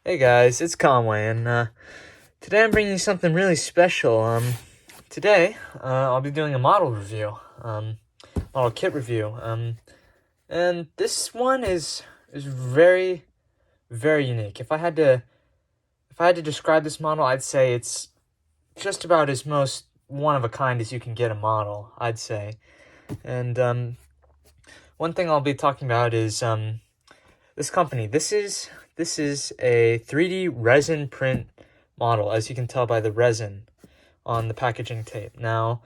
Hey guys, it's Conway, and today I'm bringing you something really special. Today I'll be doing a model review, model kit review, and this one is very unique. If I had to describe this model, I'd say it's just about as most one of a kind as you can get a model, I'd say. And one thing I'll be talking about is this company. This is a 3D resin print model, as you can tell by the resin on the packaging tape. Now,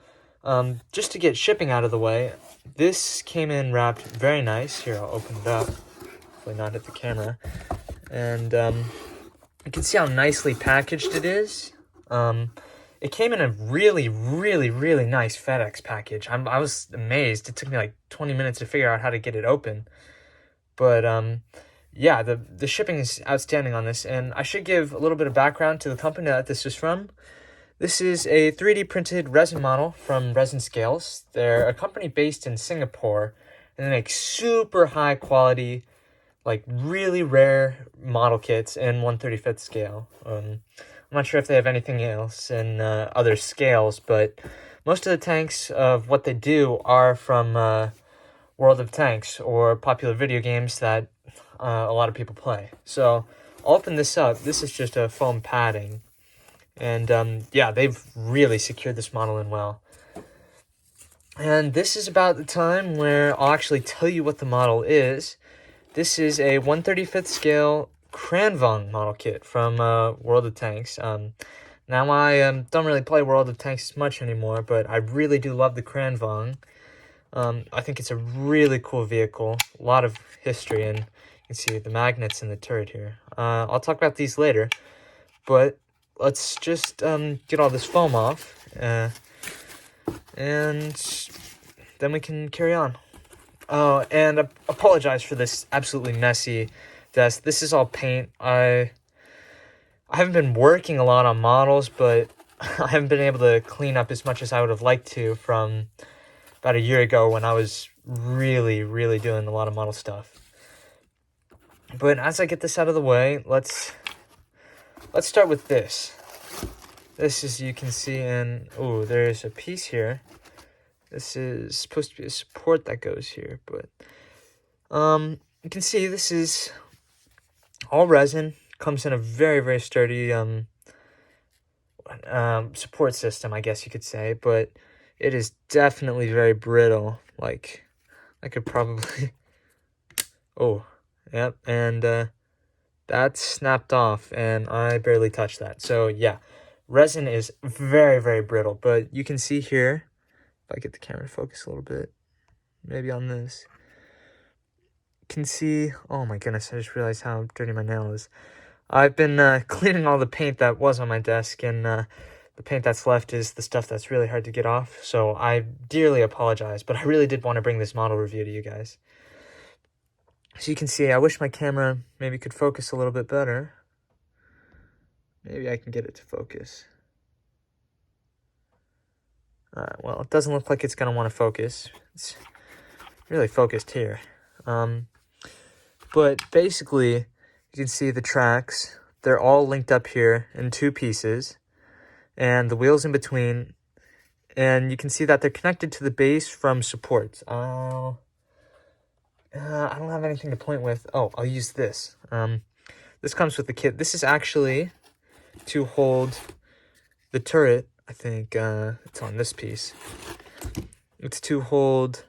just to get shipping out of the way, this came in wrapped very nice. Here, I'll open it up. Hopefully not hit the camera. And you can see how nicely packaged it is. It came in a really nice FedEx package. I was amazed. It took me like 20 minutes to figure out how to get it open. But yeah, the shipping is outstanding on this, and I should give a little bit of background to the company that this is from. This is a 3D printed resin model from Resinscales. They're a company based in Singapore, and they make super high quality, like really rare model kits in 1/35th scale. I'm not sure if they have anything else in other scales, but most of the tanks of what they do are from World of Tanks or popular video games that a lot of people play. So I'll open this up. This is just a foam padding. And yeah, they've really secured this model in well. And this is about the time where I'll actually tell you what the model is. This is a 1/35th scale Kranvang model kit from World of Tanks. Now I don't really play World of Tanks as much anymore, but I really do love the Kranvang. I think it's a really cool vehicle, a lot of history, and you can see the magnets in the turret here. I'll talk about these later, but let's just get all this foam off, and then we can carry on. Oh, and I apologize for this absolutely messy desk. This is all paint. I haven't been working a lot on models, but I haven't been able to clean up as much as I would have liked to from about a year ago when I was really doing a lot of model stuff. But as I get this out of the way, let's start with this. This is, you can see, and oh, there's a piece here. This is supposed to be a support that goes here, but you can see this is all resin. Comes in a very sturdy support system, I guess you could say, but it is definitely very brittle. Like, I could probably... Oh, yep, and that's snapped off, and I barely touched that. So, yeah, resin is very brittle, but you can see here, if I get the camera to focus a little bit, maybe on this, you can see... Oh my goodness, I just realized how dirty my nail is. I've been cleaning all the paint that was on my desk, and the paint that's left is the stuff that's really hard to get off, so I dearly apologize, but I really did want to bring this model review to you guys. So you can see, I wish my camera maybe could focus a little bit better. Maybe I can get it to focus. Alright, well, it doesn't look like it's going to want to focus. It's really focused here. But basically, you can see the tracks. They're all linked up here in two pieces, and the wheels in between, and you can see that they're connected to the base from supports. I don't have anything to point with. Oh, I'll use this. This comes with the kit. This is actually to hold the turret. I think it's on this piece. It's to hold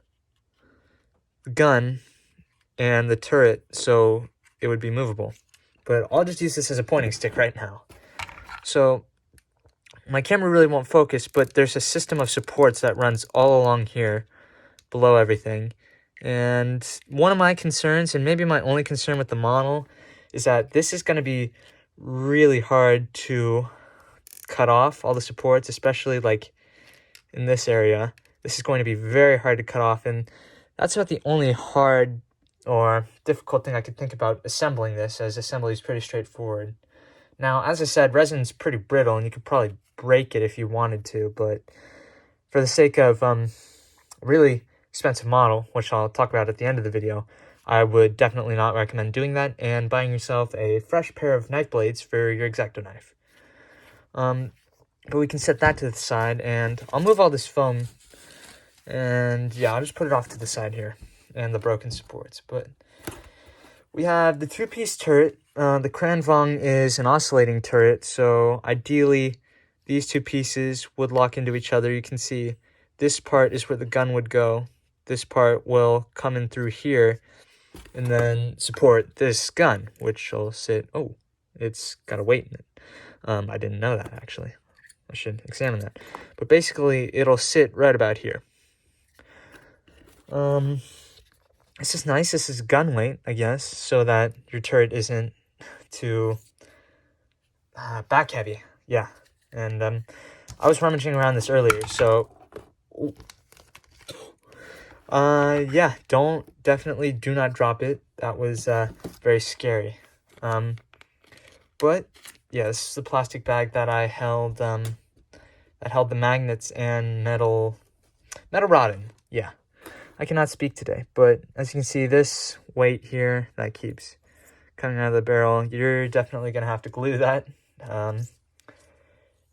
the gun and the turret so it would be movable. But I'll just use this as a pointing stick right now. So my camera really won't focus, but there's a system of supports that runs all along here below everything. And one of my concerns, and maybe my only concern with the model, is that this is going to be really hard to cut off, all the supports, especially like in this area. This is going to be very hard to cut off, and that's about the only hard or difficult thing I could think about assembling this, as assembly is pretty straightforward. Now, as I said, resin's pretty brittle, and you could probably break it if you wanted to, but for the sake of really expensive model, which I'll talk about at the end of the video, I would definitely not recommend doing that, and buying yourself a fresh pair of knife blades for your X-Acto knife. But we can set that to the side, and I'll move all this foam, and yeah, I'll just put it off to the side here, and the broken supports. But we have the two-piece turret. The Kranvang is an oscillating turret, so ideally these two pieces would lock into each other. You can see this part is where the gun would go. This part will come in through here and then support this gun, which will sit... Oh, it's got a weight in it. I didn't know that, actually. I should examine that. But basically, it'll sit right about here. This is nice. This is gun weight, I guess, so that your turret isn't too back heavy. Yeah. And I was rummaging around this earlier, so yeah, definitely do not drop it. That was very scary. But yeah, this is the plastic bag that I held that held the magnets and metal rodding. Yeah. I cannot speak today, but as you can see, this weight here that keeps coming out of the barrel, you're definitely going to have to glue that.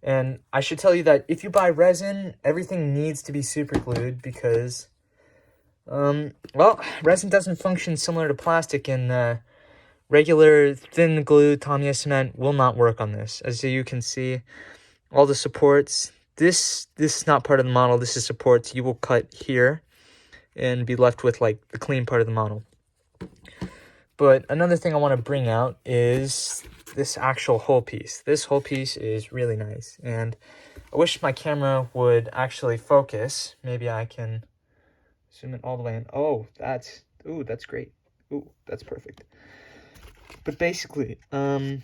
And I should tell you that if you buy resin, everything needs to be super glued because, well, resin doesn't function similar to plastic, and regular thin glue, Tamiya cement will not work on this. As you can see, all the supports, this is not part of the model, this is supports. You will cut here and be left with like the clean part of the model. But another thing I want to bring out is this actual whole piece. This whole piece is really nice, and I wish my camera would actually focus. Maybe I can zoom it all the way in. Oh, that's great. Ooh, that's perfect. But basically, all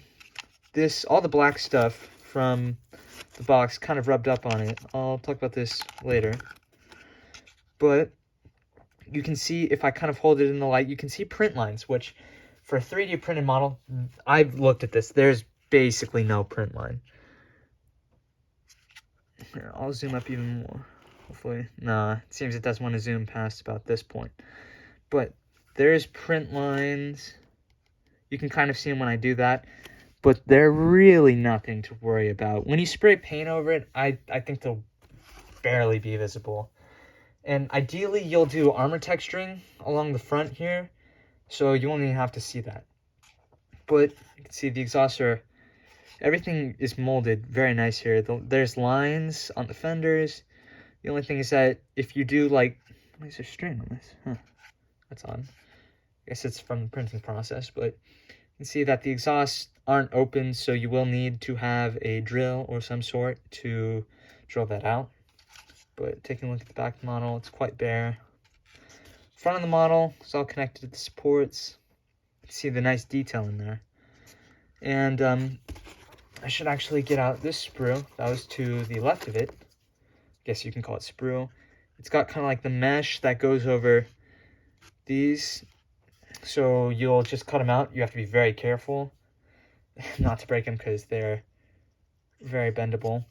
the black stuff from the box kind of rubbed up on it. I'll talk about this later. But you can see, if I kind of hold it in the light, you can see print lines, which for a 3D printed model, I've looked at this, there's basically no print line. Here, I'll zoom up even more, hopefully. Nah, it seems it doesn't want to zoom past about this point. But there's print lines. You can kind of see them when I do that, but they're really nothing to worry about. When you spray paint over it, I think they'll barely be visible. And ideally, you'll do armor texturing along the front here, so you won't even have to see that. But you can see the exhauster, everything is molded very nice here. There's lines on the fenders. The only thing is that if you do, like, why is there string on this? Huh, that's odd. I guess it's from the printing process, but you can see that the exhausts aren't open, so you will need to have a drill or some sort to drill that out. But taking a look at the back of the model, it's quite bare. Front of the model is all connected to the supports. You can see the nice detail in there. And I should actually get out this sprue that was to the left of it. I guess you can call it sprue. It's got kind of like the mesh that goes over these. So you'll just cut them out. You have to be very careful not to break them because they're very bendable.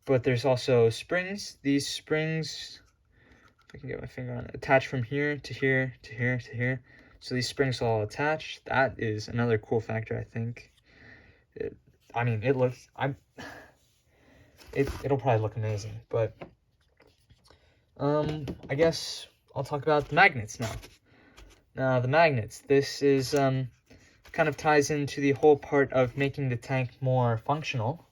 But there's also springs. These springs, if I can get my finger on it, attach from here to here to here to here. So these springs will all attach. That is another cool factor, I think. It'll probably look amazing. But I guess I'll talk about the magnets now. Now the magnets. This is kind of ties into the whole part of making the tank more functional.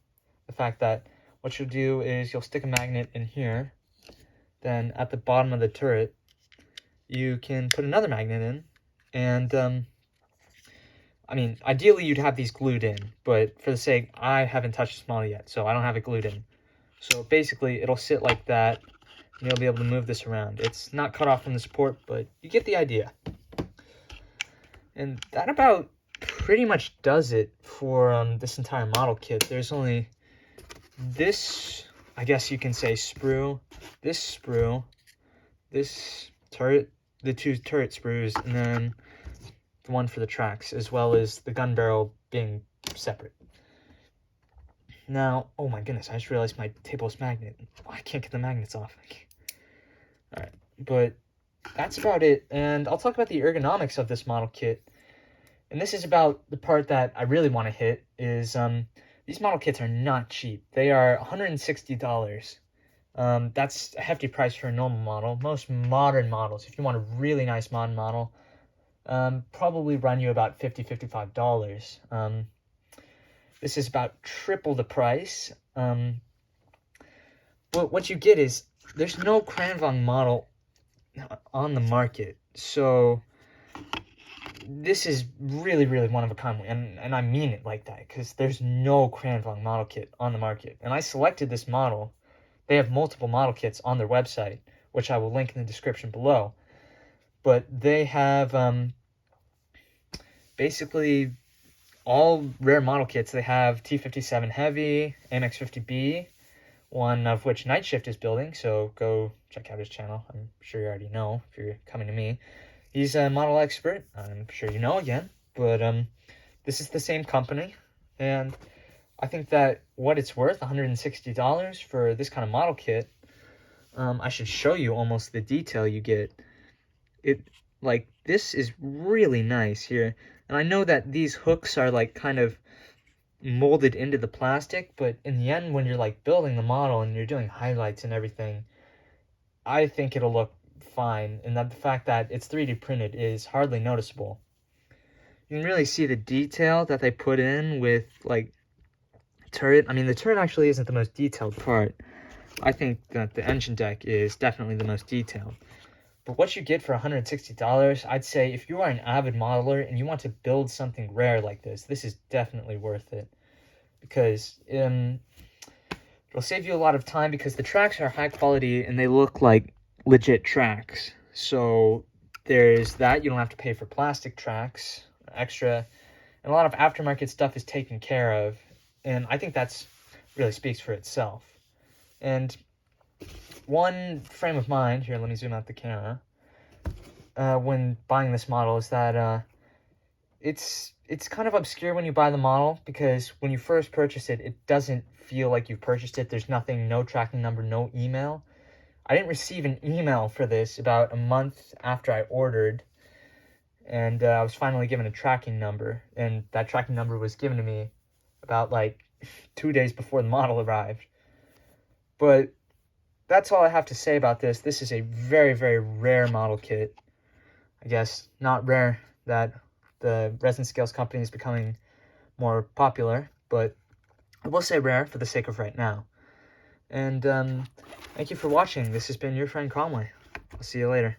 The fact that what you'll do is you'll stick a magnet in here, then at the bottom of the turret, you can put another magnet in, and, ideally you'd have these glued in, but for the sake, I haven't touched this model yet, so I don't have it glued in. So basically, it'll sit like that, and you'll be able to move this around. It's not cut off from the support, but you get the idea. And that about pretty much does it for this entire model kit. There's only this, I guess you can say, sprue, this turret, the two turret sprues, and then the one for the tracks, as well as the gun barrel being separate. Now, oh my goodness, I just realized my table's magnet. I can't get the magnets off. Alright, but that's about it. And I'll talk about the ergonomics of this model kit. And this is about the part that I really want to hit is these model kits are not cheap. They are $160. That's a hefty price for a normal model. Most modern models, if you want a really nice modern model, probably run you about $50–$55. This is about triple the price. But what you get is there's no Kranvang model on the market, so this is really, really one of a kind, and I mean it like that, because there's no Kranvang model kit on the market. And I selected this model. They have multiple model kits on their website, which I will link in the description below. But they have basically all rare model kits. They have T57 Heavy, AMX50B, one of which Night Shift is building, so go check out his channel. I'm sure you already know if you're coming to me. He's a model expert, I'm sure you know again, but this is the same company, and I think that what it's worth, $160 for this kind of model kit, I should show you almost the detail you get. Like, this is really nice here, and I know that these hooks are like kind of molded into the plastic, but in the end, when you're like building the model and you're doing highlights and everything, I think it'll look fine, and that the fact that it's 3D printed is hardly noticeable. You can really see the detail that they put in with like turret. I mean, the turret actually isn't the most detailed part. I think that the engine deck is definitely the most detailed. But what you get for $160, I'd say if you are an avid modeler and you want to build something rare like this is definitely worth it, because it'll save you a lot of time, because the tracks are high quality and they look like legit tracks. So there's that. You don't have to pay for plastic tracks extra, and a lot of aftermarket stuff is taken care of, and I think that's really speaks for itself. And one frame of mind here, let me zoom out the camera, when buying this model is that it's kind of obscure when you buy the model, because when you first purchase it, it doesn't feel like you've purchased it. There's nothing, no tracking number, no email. I didn't receive an email for this about a month after I ordered, and I was finally given a tracking number, and that tracking number was given to me about like 2 days before the model arrived. But that's all I have to say about this. This is a very, very rare model kit. I guess not rare that the Resinscales company is becoming more popular, but I will say rare for the sake of right now. And thank you for watching. This has been your friend Conway. I'll see you later.